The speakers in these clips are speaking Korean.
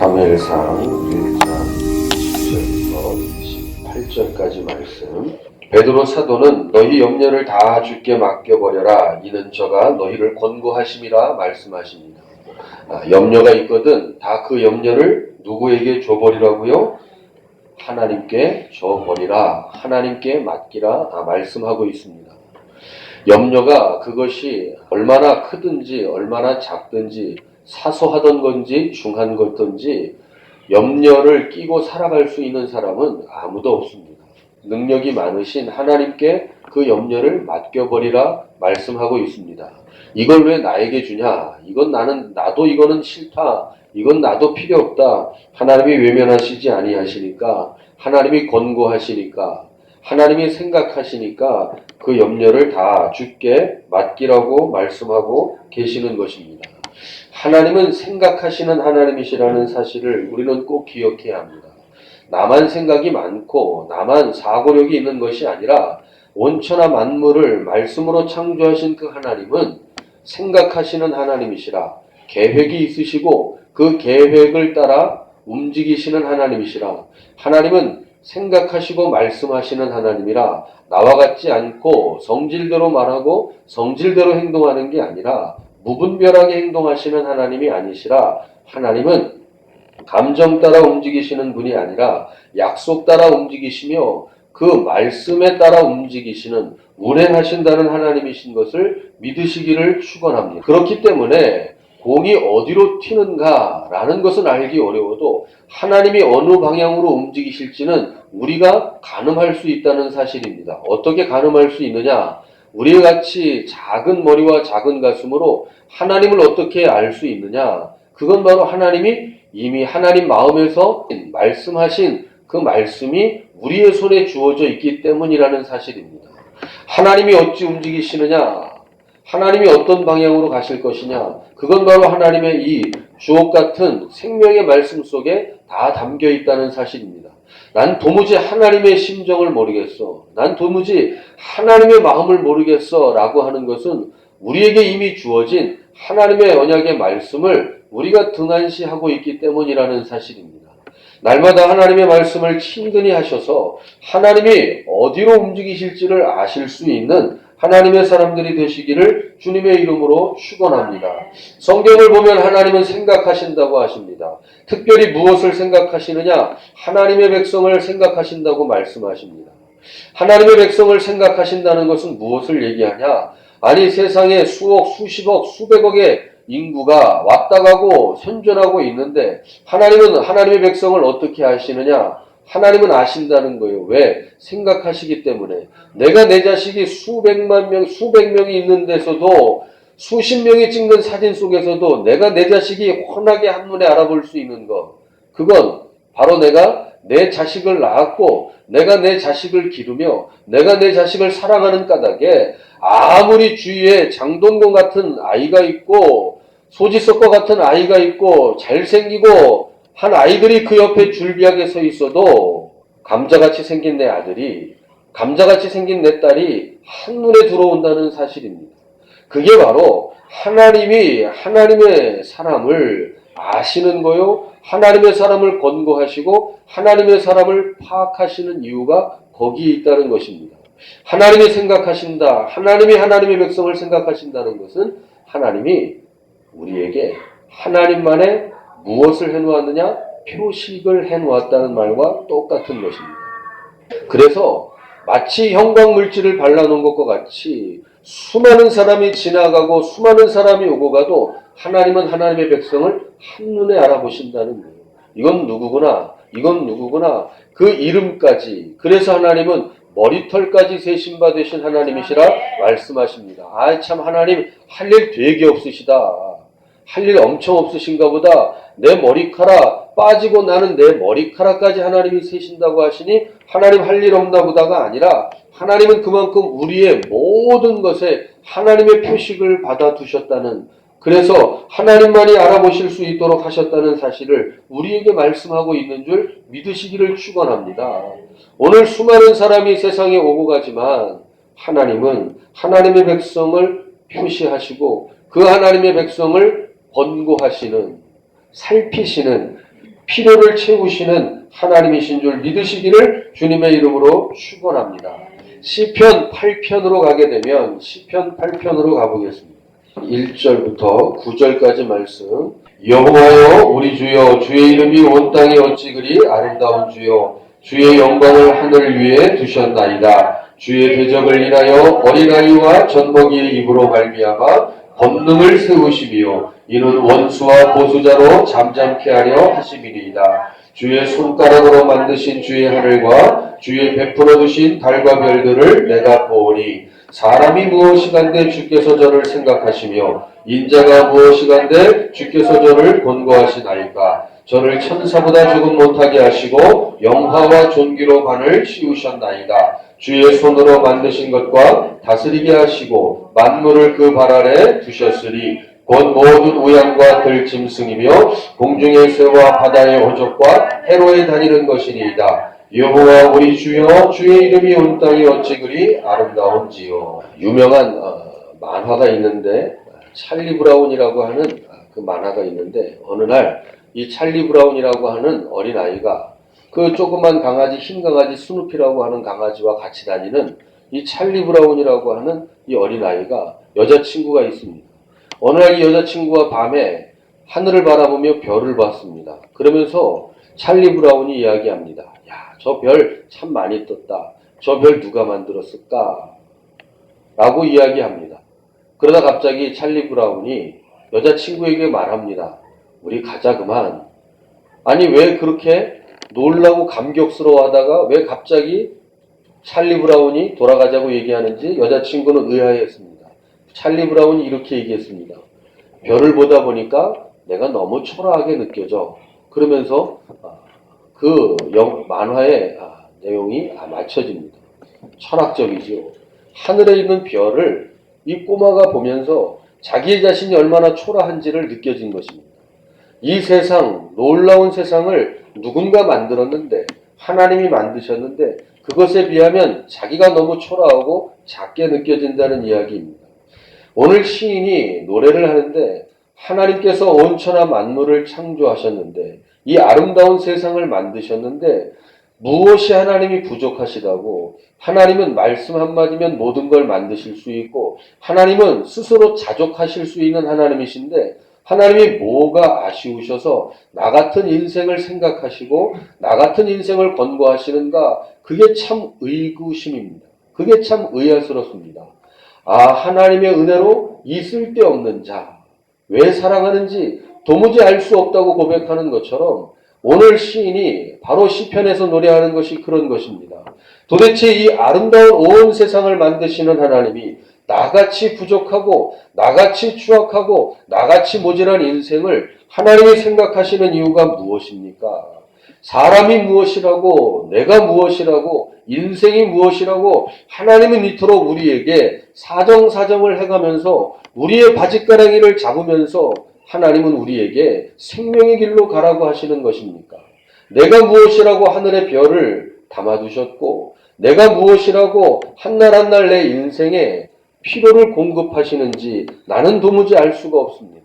사무엘상 1장 10절부터 18절까지 말씀. 베드로 사도는 너희 염려를 다 주께 맡겨버려라. 이는 저가 너희를 권고하심이라 말씀하십니다. 염려가 있거든 다 그 염려를 누구에게 줘버리라고요? 하나님께 줘버리라. 하나님께 맡기라 말씀하고 있습니다. 염려가 그것이 얼마나 크든지 얼마나 작든지 사소하던 건지 중한 것든지 염려를 끼고 살아갈 수 있는 사람은 아무도 없습니다. 능력이 많으신 하나님께 그 염려를 맡겨버리라 말씀하고 있습니다. 이걸 왜 나에게 주냐? 나도 이거는 싫다. 이건 나도 필요 없다. 하나님이 외면하시지 아니하시니까, 하나님이 권고하시니까, 하나님이 생각하시니까 그 염려를 다 주께 맡기라고 말씀하고 계시는 것입니다. 하나님은 생각하시는 하나님이시라는 사실을 우리는 꼭 기억해야 합니다. 나만 생각이 많고 나만 사고력이 있는 것이 아니라 온천하 만물을 말씀으로 창조하신 그 하나님은 생각하시는 하나님이시라, 계획이 있으시고 그 계획을 따라 움직이시는 하나님이시라. 하나님은 생각하시고 말씀하시는 하나님이라 나와 같지 않고 성질대로 말하고 성질대로 행동하는 게 아니라 무분별하게 행동하시는 하나님이 아니시라. 하나님은 감정 따라 움직이시는 분이 아니라 약속 따라 움직이시며 그 말씀에 따라 움직이시는 운행하신다는 하나님이신 것을 믿으시기를 축원합니다. 그렇기 때문에 공이 어디로 튀는가라는 것은 알기 어려워도 하나님이 어느 방향으로 움직이실지는 우리가 가늠할 수 있다는 사실입니다. 어떻게 가늠할 수 있느냐? 우리와 같이 작은 머리와 작은 가슴으로 하나님을 어떻게 알 수 있느냐? 그건 바로 하나님이 이미 하나님 마음에서 말씀하신 그 말씀이 우리의 손에 주어져 있기 때문이라는 사실입니다. 하나님이 어찌 움직이시느냐? 하나님이 어떤 방향으로 가실 것이냐? 그건 바로 하나님의 이 주옥 같은 생명의 말씀 속에 다 담겨 있다는 사실입니다. 난 도무지 하나님의 심정을 모르겠어. 난 도무지 하나님의 마음을 모르겠어. 라고 하는 것은 우리에게 이미 주어진 하나님의 언약의 말씀을 우리가 등한시하고 있기 때문이라는 사실입니다. 날마다 하나님의 말씀을 친근히 하셔서 하나님이 어디로 움직이실지를 아실 수 있는 하나님의 사람들이 되시기를 주님의 이름으로 축원합니다. 성경을 보면 하나님은 생각하신다고 하십니다. 특별히 무엇을 생각하시느냐? 하나님의 백성을 생각하신다고 말씀하십니다. 하나님의 백성을 생각하신다는 것은 무엇을 얘기하냐? 아니, 세상에 수억, 수십억, 수백억의 인구가 왔다 가고 생존하고 있는데 하나님은 하나님의 백성을 어떻게 아시느냐? 하나님은 아신다는 거예요. 왜? 생각하시기 때문에. 내가 내 자식이 수백만 명, 수백 명이 있는 데서도 수십 명이 찍는 사진 속에서도 내가 내 자식이 훤하게 한눈에 알아볼 수 있는 것. 그건 바로 내가 내 자식을 낳았고 내가 내 자식을 기르며 내가 내 자식을 사랑하는 까닭에 아무리 주위에 장동건 같은 아이가 있고 소지섭과 같은 아이가 있고 잘생기고 한 아이들이 그 옆에 줄비하게 서 있어도 감자같이 생긴 내 아들이, 감자같이 생긴 내 딸이 한눈에 들어온다는 사실입니다. 그게 바로 하나님이 하나님의 사람을 아시는 거요, 하나님의 사람을 권고하시고 하나님의 사람을 파악하시는 이유가 거기에 있다는 것입니다. 하나님이 생각하신다, 하나님이 하나님의 백성을 생각하신다는 것은 하나님이 우리에게 하나님만의 무엇을 해놓았느냐? 표식을 해놓았다는 말과 똑같은 것입니다. 그래서 마치 형광물질을 발라놓은 것과 같이 수많은 사람이 지나가고 수많은 사람이 오고 가도 하나님은 하나님의 백성을 한눈에 알아보신다는 거예요. 이건 누구구나, 이건 누구구나, 그 이름까지. 그래서 하나님은 머리털까지 세심바 되신 하나님이시라 말씀하십니다. 아, 참 하나님 할 일 되게 없으시다. 할 일 엄청 없으신가 보다. 내 머리카락 빠지고 나는 내 머리카락까지 하나님이 세신다고 하시니 하나님 할 일 없나 보다가 아니라 하나님은 그만큼 우리의 모든 것에 하나님의 표식을 받아두셨다는, 그래서 하나님만이 알아보실 수 있도록 하셨다는 사실을 우리에게 말씀하고 있는 줄 믿으시기를 축원합니다. 오늘 수많은 사람이 세상에 오고 가지만 하나님은 하나님의 백성을 표시하시고 그 하나님의 백성을 권고하시는, 살피시는 필요를 채우시는 하나님이신 줄 믿으시기를 주님의 이름으로 축원합니다. 시편 8편으로 가게 되면 시편 8편으로 가보겠습니다. 1절부터 9절까지 말씀. 여호와여 우리 주여 주의 이름이 온 땅에 어찌 그리 아름다운 주여 주의 영광을 하늘 위에 두셨나이다. 주의 대적을 인하여 어린아이와 젖먹이의 입으로 말미암아 권능을 세우시며 이는 원수와 보수자로 잠잠케 하려 하심이니이다. 주의 손가락으로 만드신 주의 하늘과 주의 베풀어 두신 달과 별들을 내가 보오니 사람이 무엇이간데 주께서 저를 생각하시며 인자가 무엇이간데 주께서 저를 권고하시나이까. 저를 천사보다 조금 못하게 하시고 영화와 존귀로 관을 씌우셨나이다. 주의 손으로 만드신 것과 다스리게 하시고 만물을 그 발 아래 두셨으니 곧 모든 우양과 들짐승이며 공중의 새와 바다의 어족과 해로에 다니는 것이니이다. 여호와 우리 주여 주의 이름이 온 땅이 어찌 그리 아름다운지요. 유명한 만화가 있는데 찰리 브라운이라고 하는 그 만화가 있는데 어느 날 이 찰리 브라운이라고 하는 어린아이가 그 조그만 강아지 흰 강아지 스누피라고 하는 강아지와 같이 다니는 이 찰리 브라운이라고 하는 이 어린아이가 여자친구가 있습니다. 어느 날 이 여자친구가 밤에 하늘을 바라보며 별을 봤습니다. 그러면서 찰리 브라운이 이야기합니다. 야, 저 별 참 많이 떴다. 저 별 누가 만들었을까? 라고 이야기합니다. 그러다 갑자기 찰리 브라운이 여자친구에게 말합니다. 우리 가자 그만. 아니 왜 그렇게 놀라고 감격스러워하다가 왜 갑자기 찰리 브라운이 돌아가자고 얘기하는지 여자친구는 의아해했습니다. 찰리 브라운이 이렇게 얘기했습니다. 별을 보다 보니까 내가 너무 초라하게 느껴져. 그러면서 그 만화의 내용이 맞춰집니다. 철학적이죠. 하늘에 있는 별을 이 꼬마가 보면서 자기 자신이 얼마나 초라한지를 느껴진 것입니다. 이 세상, 놀라운 세상을 누군가 만들었는데 하나님이 만드셨는데 그것에 비하면 자기가 너무 초라하고 작게 느껴진다는 이야기입니다. 오늘 시인이 노래를 하는데 하나님께서 온천하 만물을 창조하셨는데 이 아름다운 세상을 만드셨는데 무엇이 하나님이 부족하시다고 하나님은 말씀 한마디면 모든 걸 만드실 수 있고 하나님은 스스로 자족하실 수 있는 하나님이신데 하나님이 뭐가 아쉬우셔서 나 같은 인생을 생각하시고 나 같은 인생을 권고하시는가. 그게 참 의구심입니다. 그게 참 의아스럽습니다. 하나님의 은혜로 이 쓸데없는 자 왜 사랑하는지 도무지 알 수 없다고 고백하는 것처럼 오늘 시인이 바로 시편에서 노래하는 것이 그런 것입니다. 도대체 이 아름다운 온 세상을 만드시는 하나님이 나같이 부족하고 나같이 추악하고 나같이 모질한 인생을 하나님이 생각하시는 이유가 무엇입니까? 사람이 무엇이라고 내가 무엇이라고 인생이 무엇이라고 하나님은 이토록 우리에게 사정사정을 해가면서 우리의 바짓가랑이를 잡으면서 하나님은 우리에게 생명의 길로 가라고 하시는 것입니까? 내가 무엇이라고 하늘의 별을 담아두셨고 내가 무엇이라고 한날 한날 내 인생에 필요를 공급하시는지 나는 도무지 알 수가 없습니다.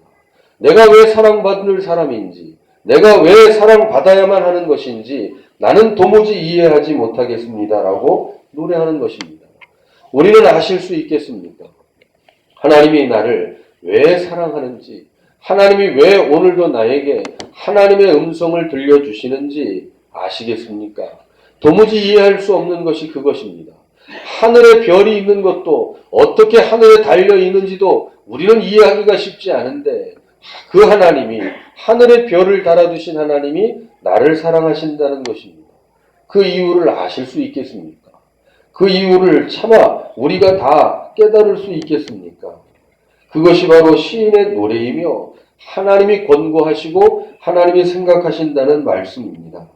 내가 왜 사랑받을 사람인지 내가 왜 사랑받아야만 하는 것인지 나는 도무지 이해하지 못하겠습니다라고 노래하는 것입니다. 우리는 아실 수 있겠습니까? 하나님이 나를 왜 사랑하는지 하나님이 왜 오늘도 나에게 하나님의 음성을 들려주시는지 아시겠습니까? 도무지 이해할 수 없는 것이 그것입니다. 하늘에 별이 있는 것도 어떻게 하늘에 달려 있는지도 우리는 이해하기가 쉽지 않은데 그 하나님이 하늘에 별을 달아두신 하나님이 나를 사랑하신다는 것입니다. 그 이유를 아실 수 있겠습니까? 그 이유를 차마 우리가 다 깨달을 수 있겠습니까? 그것이 바로 시인의 노래이며 하나님이 권고하시고 하나님이 생각하신다는 말씀입니다.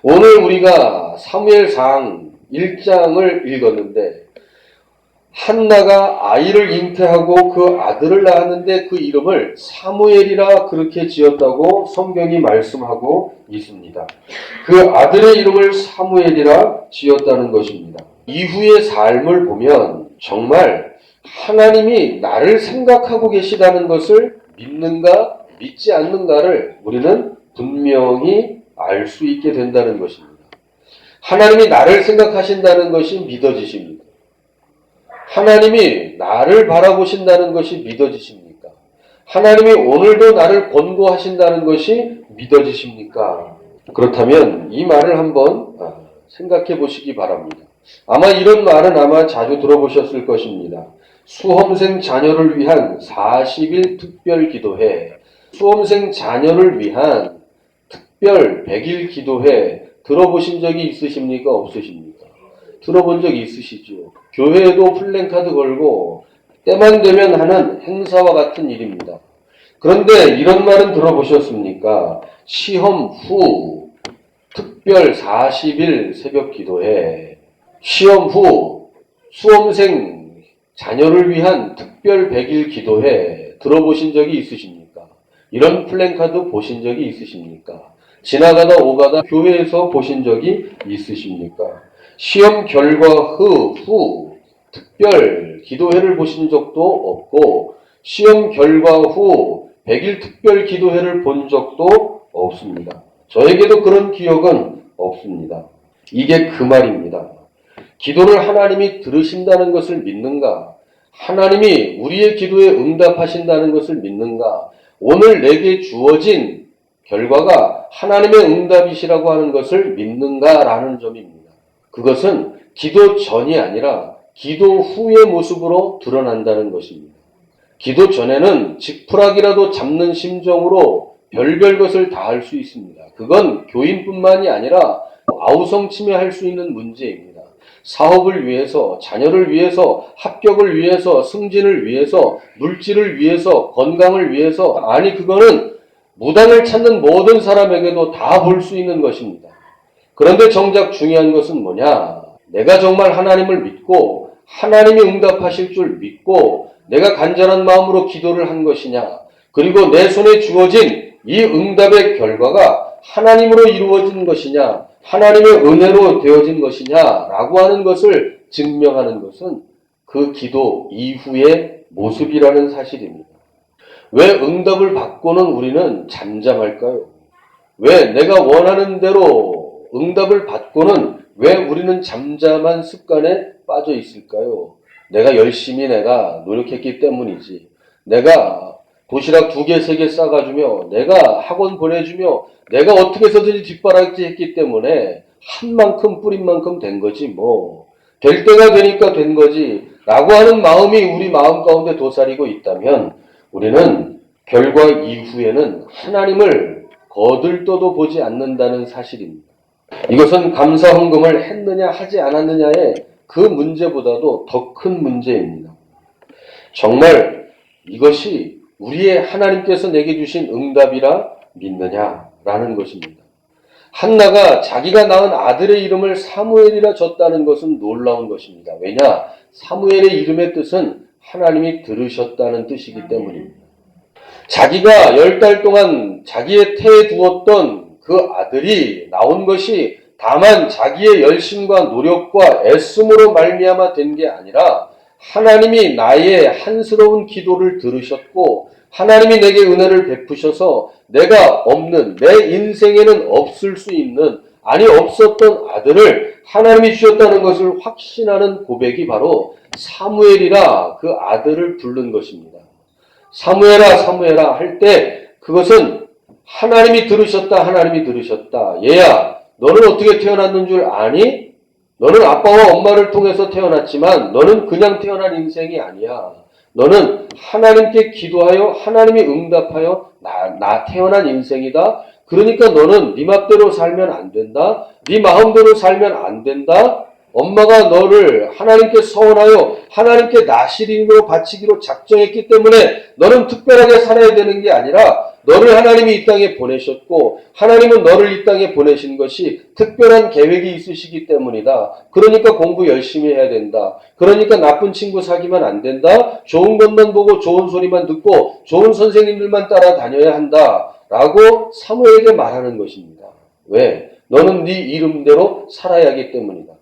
오늘 우리가 사무엘상 1장을 읽었는데 한나가 아이를 잉태하고 그 아들을 낳았는데 그 이름을 사무엘이라 그렇게 지었다고 성경이 말씀하고 있습니다. 그 아들의 이름을 사무엘이라 지었다는 것입니다. 이후의 삶을 보면 정말 하나님이 나를 생각하고 계시다는 것을 믿는가 믿지 않는가를 우리는 분명히 알 수 있게 된다는 것입니다. 하나님이 나를 생각하신다는 것이 믿어지십니까? 하나님이 나를 바라보신다는 것이 믿어지십니까? 하나님이 오늘도 나를 권고하신다는 것이 믿어지십니까? 그렇다면 이 말을 한번 생각해 보시기 바랍니다. 아마 이런 말은 아마 자주 들어보셨을 것입니다. 수험생 자녀를 위한 40일 특별 기도회, 수험생 자녀를 위한 특별 100일 기도회 들어보신 적이 있으십니까? 없으십니까? 들어본 적이 있으시죠? 교회에도 플랜카드 걸고 때만 되면 하는 행사와 같은 일입니다. 그런데 이런 말은 들어보셨습니까? 시험 후 특별 40일 새벽 기도회, 시험 후 수험생 자녀를 위한 특별 100일 기도회 들어보신 적이 있으십니까? 이런 플랜카드 보신 적이 있으십니까? 지나가다 오가다 교회에서 보신 적이 있으십니까? 시험 결과 후 특별 기도회를 보신 적도 없고 시험 결과 후 100일 특별 기도회를 본 적도 없습니다. 저에게도 그런 기억은 없습니다. 이게 그 말입니다. 기도를 하나님이 들으신다는 것을 믿는가? 하나님이 우리의 기도에 응답하신다는 것을 믿는가? 오늘 내게 주어진 결과가 하나님의 응답이시라고 하는 것을 믿는가라는 점입니다. 그것은 기도 전이 아니라 기도 후의 모습으로 드러난다는 것입니다. 기도 전에는 지푸라기라도 잡는 심정으로 별별 것을 다 할 수 있습니다. 그건 교인뿐만이 아니라 아우성침해할 수 있는 문제입니다. 사업을 위해서, 자녀를 위해서, 합격을 위해서, 승진을 위해서, 물질을 위해서, 건강을 위해서, 아니 그거는 무당을 찾는 모든 사람에게도 다 볼 수 있는 것입니다. 그런데 정작 중요한 것은 뭐냐? 내가 정말 하나님을 믿고 하나님이 응답하실 줄 믿고 내가 간절한 마음으로 기도를 한 것이냐? 그리고 내 손에 주어진 이 응답의 결과가 하나님으로 이루어진 것이냐? 하나님의 은혜로 되어진 것이냐라고 하는 것을 증명하는 것은 그 기도 이후의 모습이라는 사실입니다. 왜 응답을 받고는 우리는 잠잠할까요? 왜 내가 원하는 대로 응답을 받고는 왜 우리는 잠잠한 습관에 빠져 있을까요? 내가 열심히 노력했기 때문이지. 내가 도시락 2개, 3개 싸가주며 내가 학원 보내주며 내가 어떻게 해서든지 뒷바라지 했기 때문에 한 만큼 뿌린 만큼 된 거지 뭐. 될 때가 되니까 된 거지 라고 하는 마음이 우리 마음 가운데 도사리고 있다면 우리는 결과 이후에는 하나님을 거들떠도 보지 않는다는 사실입니다. 이것은 감사 헌금을 했느냐 하지 않았느냐의 그 문제보다도 더 큰 문제입니다. 정말 이것이 우리의 하나님께서 내게 주신 응답이라 믿느냐라는 것입니다. 한나가 자기가 낳은 아들의 이름을 사무엘이라 졌다는 것은 놀라운 것입니다. 왜냐? 사무엘의 이름의 뜻은 하나님이 들으셨다는 뜻이기 때문입니다. 자기가 10달 동안 자기의 태에 두었던 그 아들이 나온 것이 다만 자기의 열심과 노력과 애씀으로 말미암아 된 게 아니라 하나님이 나의 한스러운 기도를 들으셨고 하나님이 내게 은혜를 베푸셔서 내가 없는 내 인생에는 없을 수 있는 없었던 아들을 하나님이 주셨다는 것을 확신하는 고백이 바로 사무엘이라 그 아들을 부른 것입니다. 사무엘아 사무엘아 할 때 그것은 하나님이 들으셨다. 얘야 너는 어떻게 태어났는 줄 아니? 너는 아빠와 엄마를 통해서 태어났지만 너는 그냥 태어난 인생이 아니야. 너는 하나님께 기도하여 하나님이 응답하여 나 태어난 인생이다. 그러니까 너는 네 맘대로 살면 안 된다. 네 마음대로 살면 안 된다. 엄마가 너를 하나님께 서원하여 하나님께 나시린으로 바치기로 작정했기 때문에 너는 특별하게 살아야 되는 게 아니라 너를 하나님이 이 땅에 보내셨고 하나님은 너를 이 땅에 보내신 것이 특별한 계획이 있으시기 때문이다. 그러니까 공부 열심히 해야 된다. 그러니까 나쁜 친구 사귀면 안 된다. 좋은 것만 보고 좋은 소리만 듣고 좋은 선생님들만 따라다녀야 한다. 라고 사무엘에게 말하는 것입니다. 왜? 너는 네 이름대로 살아야 하기 때문이다.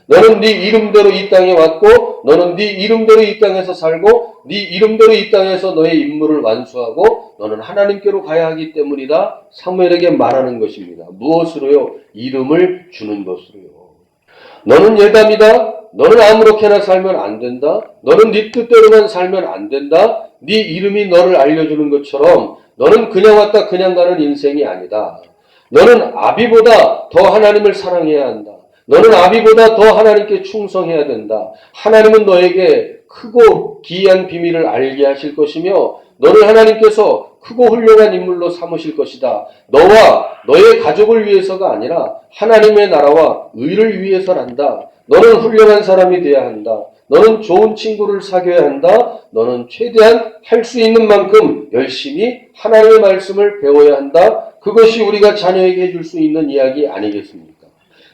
너는 네 이름대로 이 땅에 왔고 너는 네 이름대로 이 땅에서 살고 네 이름대로 이 땅에서 너의 임무를 완수하고 너는 하나님께로 가야 하기 때문이다. 사무엘에게 말하는 것입니다. 무엇으로요? 이름을 주는 것으로요. 너는 예담이다. 너는 아무렇게나 살면 안 된다. 너는 네 뜻대로만 살면 안 된다. 네 이름이 너를 알려주는 것처럼 너는 그냥 왔다 그냥 가는 인생이 아니다. 너는 아비보다 더 하나님을 사랑해야 한다. 너는 아비보다 더 하나님께 충성해야 된다. 하나님은 너에게 크고 기이한 비밀을 알게 하실 것이며 너를 하나님께서 크고 훌륭한 인물로 삼으실 것이다. 너와 너의 가족을 위해서가 아니라 하나님의 나라와 의를 위해서란다. 너는 훌륭한 사람이 되어야 한다. 너는 좋은 친구를 사귀어야 한다. 너는 최대한 할 수 있는 만큼 열심히 하나님의 말씀을 배워야 한다. 그것이 우리가 자녀에게 해줄 수 있는 이야기 아니겠습니까?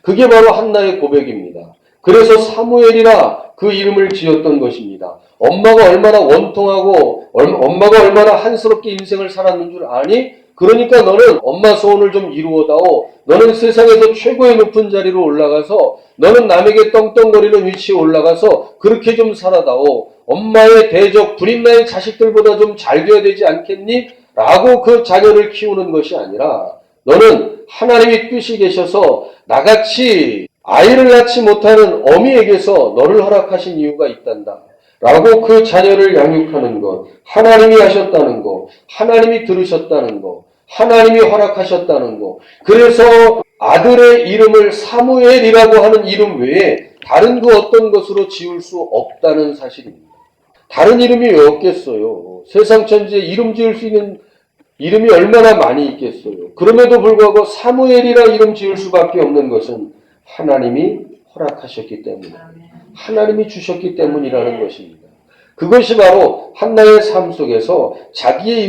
그게 바로 한나의 고백입니다. 그래서 사무엘이라 그 이름을 지었던 것입니다. 엄마가 얼마나 원통하고 엄마가 얼마나 한스럽게 인생을 살았는 줄 아니? 그러니까 너는 엄마 소원을 좀 이루어다오. 너는 세상에서 최고의 높은 자리로 올라가서 너는 남에게 떵떵거리는 위치에 올라가서 그렇게 좀 살아다오. 엄마의 대적 불임나의 자식들보다 좀 잘 돼야 되지 않겠니? 라고 그 자녀를 키우는 것이 아니라 너는 하나님의 뜻이 계셔서 나같이 아이를 낳지 못하는 어미에게서 너를 허락하신 이유가 있단다. 라고 그 자녀를 양육하는 것, 하나님이 하셨다는 것, 하나님이 들으셨다는 것, 하나님이 허락하셨다는 것. 그래서 아들의 이름을 사무엘이라고 하는 이름 외에 다른 그 어떤 것으로 지을 수 없다는 사실입니다. 다른 이름이 왜 없겠어요? 세상 천지에 이름 지을 수 있는 이름이 얼마나 많이 있겠어요? 그럼에도 불구하고 사무엘이라 이름 지을 수밖에 없는 것은 하나님이 허락하셨기 때문에 하나님이 주셨기 때문이라는 것입니다. 그것이 바로 한나의 삶 속에서 자기의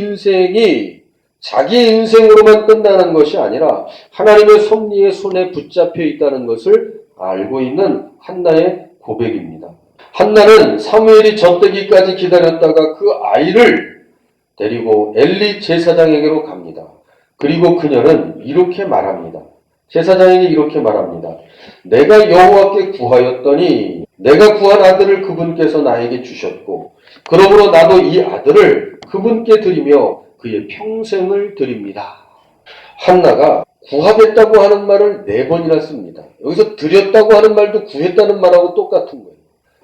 인생으로만 끝나는 것이 아니라 하나님의 섭리의 손에 붙잡혀 있다는 것을 알고 있는 한나의 고백입니다. 한나는 사무엘이 젖되기까지 기다렸다가 그 아이를 데리고 엘리 제사장에게로 갑니다. 그리고 그녀는 이렇게 말합니다. 제사장에게 이렇게 말합니다. 내가 여호와께 구하였더니 내가 구한 아들을 그분께서 나에게 주셨고 그러므로 나도 이 아들을 그분께 드리며 그의 평생을 드립니다. 한나가 구하겠다고 하는 말을 4번이나 씁니다. 여기서 드렸다고 하는 말도 구했다는 말하고 똑같은 거예요.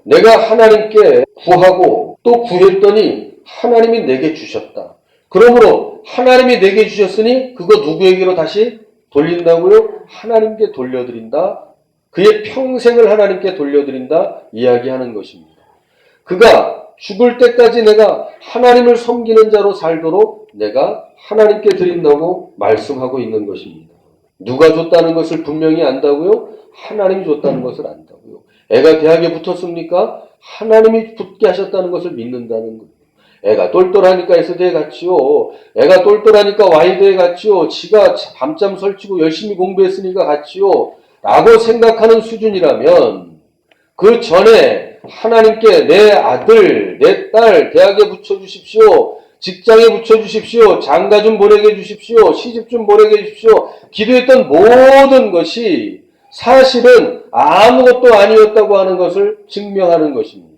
내가 하나님께 구하고 또 구했더니 하나님이 내게 주셨다. 그러므로 하나님이 내게 주셨으니 그거 누구에게로 다시 돌린다고요? 하나님께 돌려드린다. 그의 평생을 하나님께 돌려드린다 이야기하는 것입니다. 그가 죽을 때까지 내가 하나님을 섬기는 자로 살도록 내가 하나님께 드린다고 말씀하고 있는 것입니다. 누가 줬다는 것을 분명히 안다고요? 하나님이 줬다는 것을 안다고요. 애가 대학에 붙었습니까? 하나님이 붙게 하셨다는 것을 믿는다는 거예요. 애가 똘똘하니까 S대에 갔지요. 애가 똘똘하니까 Y대에 갔지요. 지가 밤잠 설치고 열심히 공부했으니까 갔지요. 라고 생각하는 수준이라면 그 전에 하나님께 내 아들, 내 딸 대학에 붙여주십시오. 직장에 붙여주십시오. 장가 좀 보내게 해주십시오. 시집 좀 보내게 해주십시오. 기도했던 모든 것이 사실은 아무것도 아니었다고 하는 것을 증명하는 것입니다.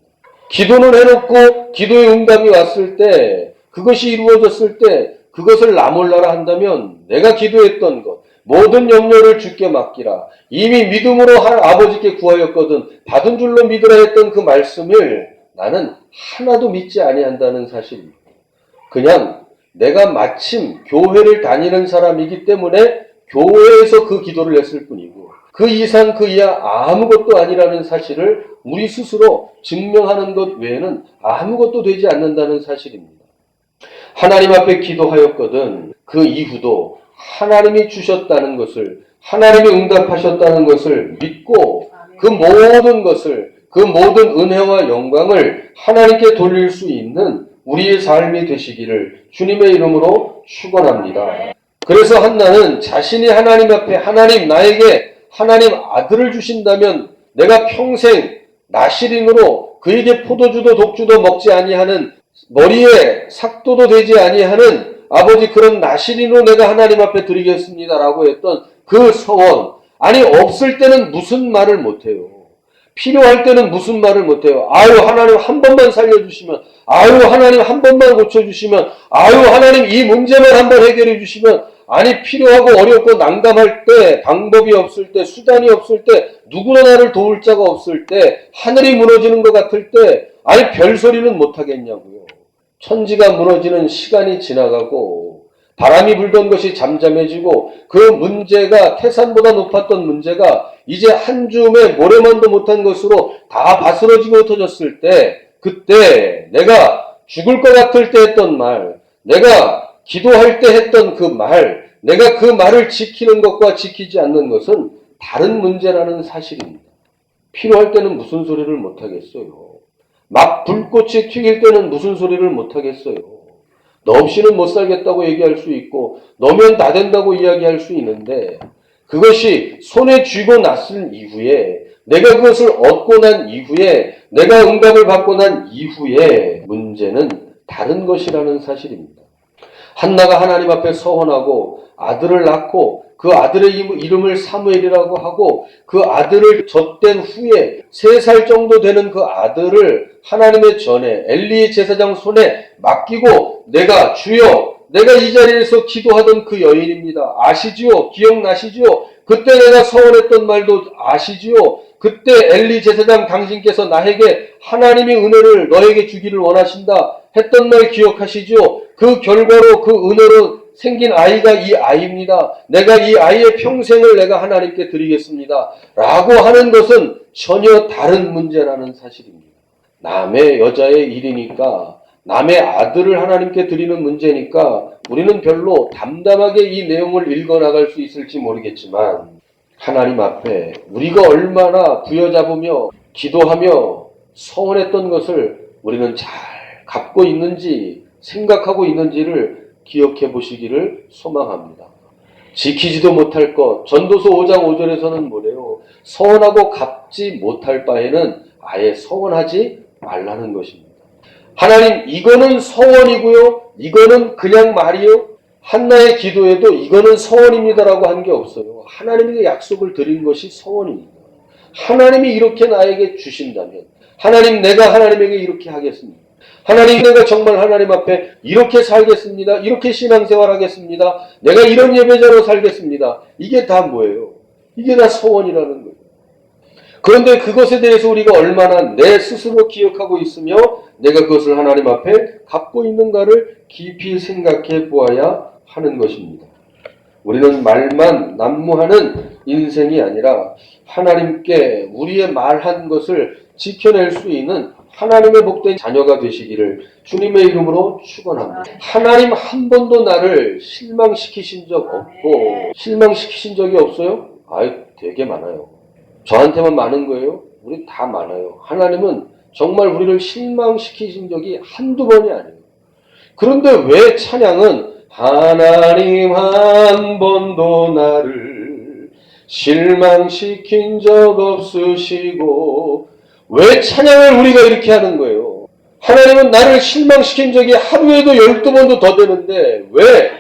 기도는 해놓고 기도의 응답이 왔을 때 그것이 이루어졌을 때 그것을 나 몰라라 한다면 내가 기도했던 것 모든 염려를 주께 맡기라. 이미 믿음으로 아버지께 구하였거든 받은 줄로 믿으라 했던 그 말씀을 나는 하나도 믿지 아니한다는 사실입니다. 그냥 내가 마침 교회를 다니는 사람이기 때문에 교회에서 그 기도를 했을 뿐이고 그 이상 그 이하 아무것도 아니라는 사실을 우리 스스로 증명하는 것 외에는 아무것도 되지 않는다는 사실입니다. 하나님 앞에 기도하였거든 그 이후도 하나님이 주셨다는 것을 하나님이 응답하셨다는 것을 믿고 그 모든 것을 그 모든 은혜와 영광을 하나님께 돌릴 수 있는 우리의 삶이 되시기를 주님의 이름으로 축원합니다. 그래서 한나는 자신이 하나님 앞에 하나님 나에게 하나님 아들을 주신다면 내가 평생 나시린으로 그에게 포도주도 독주도 먹지 아니하는 머리에 삭도도 되지 아니하는 아버지 그런 나시린으로 내가 하나님 앞에 드리겠습니다라고 했던 그 서원 아니 없을 때는 무슨 말을 못해요. 필요할 때는 무슨 말을 못해요. 아유 하나님 한 번만 살려주시면, 아유 하나님 한 번만 고쳐주시면, 아유 하나님 이 문제만 한번 해결해 주시면. 아니 필요하고 어렵고 난감할 때, 방법이 없을 때, 수단이 없을 때, 누구나 나를 도울 자가 없을 때, 하늘이 무너지는 것 같을 때 아니 별소리는 못하겠냐고요. 천지가 무너지는 시간이 지나가고 바람이 불던 것이 잠잠해지고 그 문제가 태산보다 높았던 문제가 이제 한 줌의 모래만도 못한 것으로 다 바스러지고 흩어졌을 때, 그때 내가 죽을 것 같을 때 했던 말, 내가 기도할 때 했던 그 말, 내가 그 말을 지키는 것과 지키지 않는 것은 다른 문제라는 사실입니다. 필요할 때는 무슨 소리를 못하겠어요. 막 불꽃이 튀길 때는 무슨 소리를 못하겠어요. 너 없이는 못 살겠다고 얘기할 수 있고 너면 다 된다고 이야기할 수 있는데, 그것이 손에 쥐고 났을 이후에, 내가 그것을 얻고 난 이후에, 내가 응답을 받고 난 이후에 문제는 다른 것이라는 사실입니다. 한나가 하나님 앞에 서원하고 아들을 낳고 그 아들의 이름을 사무엘이라고 하고 그 아들을 젖된 후에 3살 정도 되는 그 아들을 하나님의 전에 엘리 제사장 손에 맡기고, 내가 주여, 내가 이 자리에서 기도하던 그 여인입니다. 아시지요? 기억나시지요? 그때 내가 서원했던 말도 아시지요? 그때 엘리 제사장 당신께서 나에게 하나님이 은혜를 너에게 주기를 원하신다 했던 말 기억하시지요? 그 결과로 그 은혜로 생긴 아이가 이 아이입니다. 내가 이 아이의 평생을 내가 하나님께 드리겠습니다. 라고 하는 것은 전혀 다른 문제라는 사실입니다. 남의 여자의 일이니까, 남의 아들을 하나님께 드리는 문제니까 우리는 별로 담담하게 이 내용을 읽어나갈 수 있을지 모르겠지만, 하나님 앞에 우리가 얼마나 부여잡으며 기도하며 서원했던 것을 우리는 잘 갖고 있는지 생각하고 있는지를 기억해 보시기를 소망합니다. 지키지도 못할 것, 전도서 5장 5절에서는 뭐래요? 서원하고 갚지 못할 바에는 아예 서원하지 말라는 것입니다. 하나님, 이거는 서원이고요, 이거는 그냥 말이요. 한나의 기도에도 이거는 서원입니다라고 한 게 없어요. 하나님에게 약속을 드린 것이 서원입니다. 하나님이 이렇게 나에게 주신다면, 하나님 내가 하나님에게 이렇게 하겠습니다. 하나님 내가 정말 하나님 앞에 이렇게 살겠습니다. 이렇게 신앙생활 하겠습니다. 내가 이런 예배자로 살겠습니다. 이게 다 뭐예요? 이게 다 서원이라는 거예요. 그런데 그것에 대해서 우리가 얼마나 내 스스로 기억하고 있으며 내가 그것을 하나님 앞에 갖고 있는가를 깊이 생각해 보아야 하는 것입니다. 우리는 말만 난무하는 인생이 아니라 하나님께 우리의 말한 것을 지켜낼 수 있는 하나님의 복된 자녀가 되시기를 주님의 이름으로 축원합니다. 하나님 한 번도 나를 실망시키신 적 없고, 실망시키신 적이 없어요? 아이, 되게 많아요. 저한테만 많은 거예요? 우리 다 많아요. 하나님은 정말 우리를 실망시키신 적이 한두 번이 아니에요. 그런데 왜 찬양은 하나님 한 번도 나를 실망시킨 적 없으시고, 왜 찬양을 우리가 이렇게 하는 거예요? 하나님은 나를 실망시킨 적이 하루에도 12번도 더 되는데 왜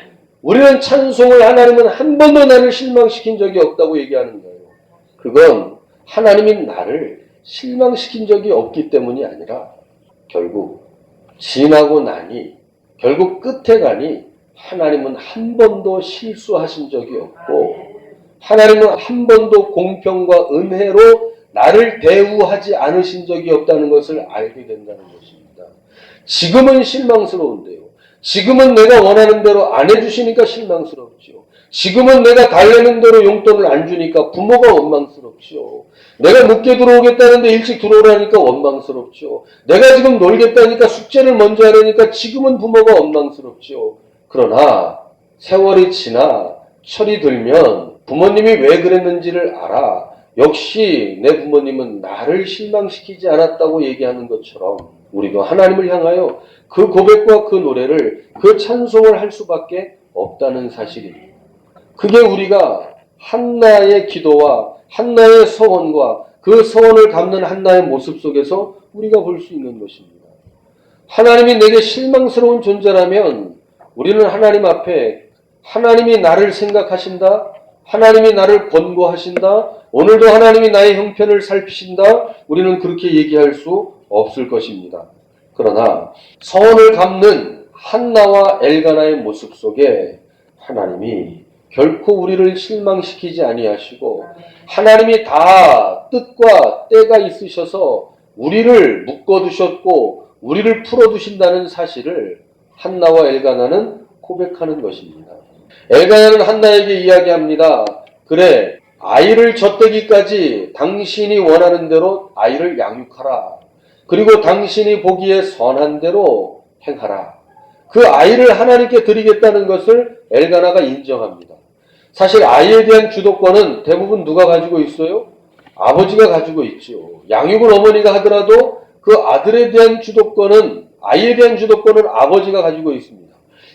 우리는 찬송을 하나님은 한 번도 나를 실망시킨 적이 없다고 얘기하는 거예요? 그건 하나님이 나를 실망시킨 적이 없기 때문이 아니라 결국 지나고 나니, 결국 끝에 가니 하나님은 한 번도 실수하신 적이 없고, 하나님은 한 번도 공평과 은혜로 나를 대우하지 않으신 적이 없다는 것을 알게 된다는 것입니다. 지금은 실망스러운데요. 지금은 내가 원하는 대로 안 해주시니까 실망스럽죠. 지금은 내가 달래는 대로 용돈을 안 주니까 부모가 원망스럽죠. 내가 늦게 들어오겠다는데 일찍 들어오라니까 원망스럽죠. 내가 지금 놀겠다니까 숙제를 먼저 하려니까 지금은 부모가 원망스럽죠. 그러나 세월이 지나 철이 들면 부모님이 왜 그랬는지를 알아. 역시 내 부모님은 나를 실망시키지 않았다고 얘기하는 것처럼 우리도 하나님을 향하여 그 고백과 그 노래를, 그 찬송을 할 수밖에 없다는 사실입니다. 그게 우리가 한나의 기도와 한나의 서원과 그 서원을 갚는 한나의 모습 속에서 우리가 볼 수 있는 것입니다. 하나님이 내게 실망스러운 존재라면 우리는 하나님 앞에 하나님이 나를 생각하신다, 하나님이 나를 권고하신다. 오늘도 하나님이 나의 형편을 살피신다. 우리는 그렇게 얘기할 수 없을 것입니다. 그러나 서원을 갚는 한나와 엘가나의 모습 속에 하나님이 결코 우리를 실망시키지 아니하시고 하나님이 다 뜻과 때가 있으셔서 우리를 묶어두셨고 우리를 풀어두신다는 사실을 한나와 엘가나는 고백하는 것입니다. 엘가나는 한나에게 이야기합니다. 그래, 아이를 젖대기까지 당신이 원하는 대로 아이를 양육하라. 그리고 당신이 보기에 선한 대로 행하라. 그 아이를 하나님께 드리겠다는 것을 엘가나가 인정합니다. 사실 아이에 대한 주도권은 대부분 누가 가지고 있어요? 아버지가 가지고 있죠. 양육을 어머니가 하더라도 그 아들에 대한 주도권은, 아이에 대한 주도권은 아버지가 가지고 있습니다.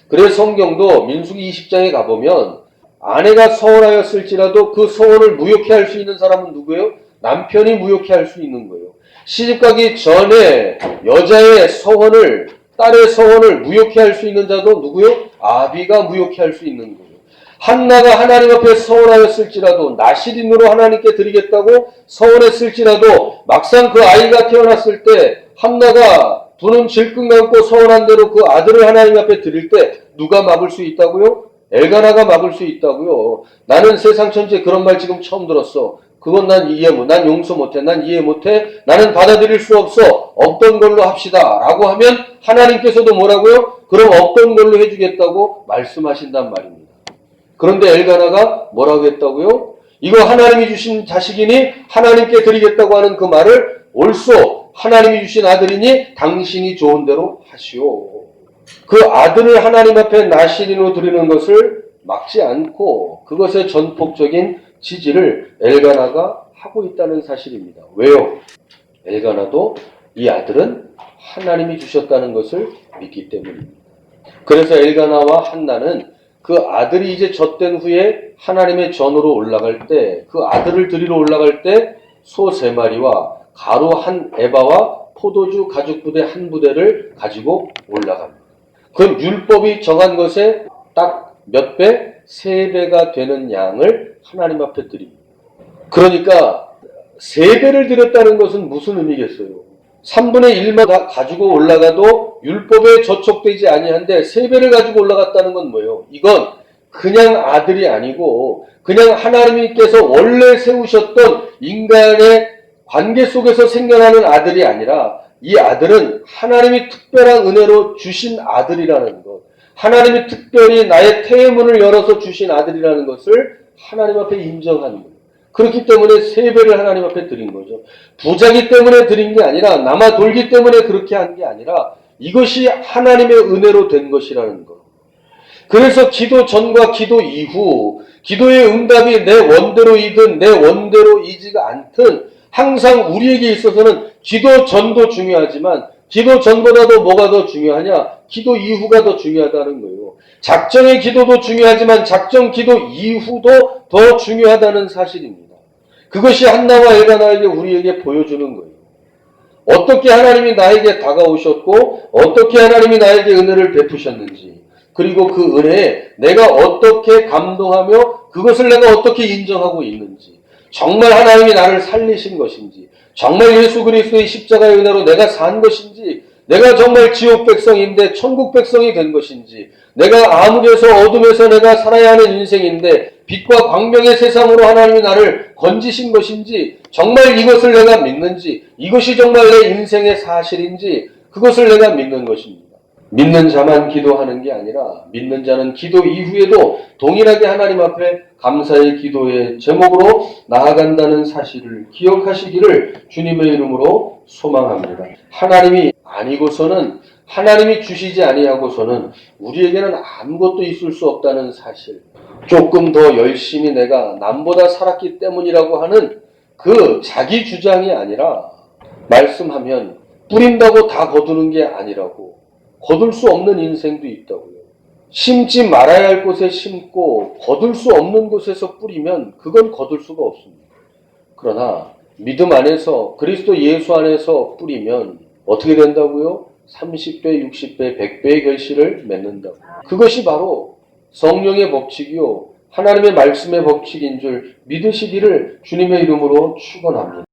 그래서 성경도 민수기 20장에 가보면 아내가 서원하였을지라도 그 서원을 무효케 할 수 있는 사람은 누구예요? 남편이 무효케 할 수 있는 거예요. 시집가기 전에 여자의 서원을, 딸의 서원을 무효케 할 수 있는 자도 누구예요? 아비가 무효케 할 수 있는 거예요. 한나가 하나님 앞에 서원하였을지라도 나시린으로 하나님께 드리겠다고 서원했을지라도 막상 그 아이가 태어났을 때 한나가 두 눈 질끈 감고 서원한 대로 그 아들을 하나님 앞에 드릴 때 누가 막을 수 있다고요? 엘가나가 막을 수 있다고요. 나는 세상 천지에 그런 말 지금 처음 들었어. 그건 난 난 용서 못해. 난 이해 못해. 나는 받아들일 수 없어. 없던 걸로 합시다. 라고 하면 하나님께서도 뭐라고요? 그럼 없던 걸로 해주겠다고 말씀하신단 말입니다. 그런데 엘가나가 뭐라고 했다고요? 이거 하나님이 주신 자식이니 하나님께 드리겠다고 하는 그 말을 옳소. 하나님이 주신 아들이니 당신이 좋은 대로 하시오. 그 아들을 하나님 앞에 나시린으로 드리는 것을 막지 않고 그것의 전폭적인 지지를 엘가나가 하고 있다는 사실입니다. 왜요? 엘가나도 이 아들은 하나님이 주셨다는 것을 믿기 때문입니다. 그래서 엘가나와 한나는 그 아들이 이제 젖된 후에 하나님의 전으로 올라갈 때, 그 아들을 드리러 올라갈 때 소 3마리와 가루 1에바와 포도주 가죽 부대 1부대를 가지고 올라갑니다. 그 율법이 정한 것에 딱 몇 배? 3배가 되는 양을 하나님 앞에 드립니다. 그러니까 3배를 드렸다는 것은 무슨 의미겠어요? 3분의 1만 다 가지고 올라가도 율법에 저촉되지 아니한데 3배를 가지고 올라갔다는 건 뭐예요? 이건 그냥 아들이 아니고 그냥 하나님께서 원래 세우셨던 인간의 관계 속에서 생겨나는 아들이 아니라 이 아들은 하나님이 특별한 은혜로 주신 아들이라는 것, 하나님이 특별히 나의 태의 문을 열어서 주신 아들이라는 것을 하나님 앞에 인정하는 거예요. 그렇기 때문에 3배를 하나님 앞에 드린 거죠. 부자기 때문에 드린 게 아니라 남아 돌기 때문에 그렇게 한 게 아니라 이것이 하나님의 은혜로 된 것이라는 것. 그래서 기도 전과 기도 이후 기도의 응답이 내 원대로이든 내 원대로이지가 않든 항상 우리에게 있어서는 기도 전도 중요하지만 기도 전보다도 뭐가 더 중요하냐? 기도 이후가 더 중요하다는 거예요. 작정의 기도도 중요하지만 작정 기도 이후도 더 중요하다는 사실입니다. 그것이 한나와 엘가나에게 우리에게 보여주는 거예요. 어떻게 하나님이 나에게 다가오셨고 어떻게 하나님이 나에게 은혜를 베푸셨는지 그리고 그 은혜에 내가 어떻게 감동하며 그것을 내가 어떻게 인정하고 있는지 정말 하나님이 나를 살리신 것인지 정말 예수 그리스도의 십자가의 은혜로 내가 산 것인지 내가 정말 지옥 백성인데 천국 백성이 된 것인지 내가 암흑에서 어둠에서 내가 살아야 하는 인생인데 빛과 광명의 세상으로 하나님이 나를 건지신 것인지 정말 이것을 내가 믿는지 이것이 정말 내 인생의 사실인지 그것을 내가 믿는 것입니다. 믿는 자만 기도하는 게 아니라 믿는 자는 기도 이후에도 동일하게 하나님 앞에 감사의 기도의 제목으로 나아간다는 사실을 기억하시기를 주님의 이름으로 소망합니다. 하나님이 아니고서는 하나님이 주시지 아니하고서는 우리에게는 아무것도 있을 수 없다는 사실 조금 더 열심히 내가 남보다 살았기 때문이라고 하는 그 자기 주장이 아니라 말씀하면 뿌린다고 다 거두는 게 아니라고 거둘 수 없는 인생도 있다고요. 심지 말아야 할 곳에 심고 거둘 수 없는 곳에서 뿌리면 그건 거둘 수가 없습니다. 그러나 믿음 안에서 그리스도 예수 안에서 뿌리면 어떻게 된다고요? 30배, 60배, 100배의 결실을 맺는다고. 그것이 바로 성령의 법칙이요 하나님의 말씀의 법칙인 줄 믿으시기를 주님의 이름으로 축원합니다.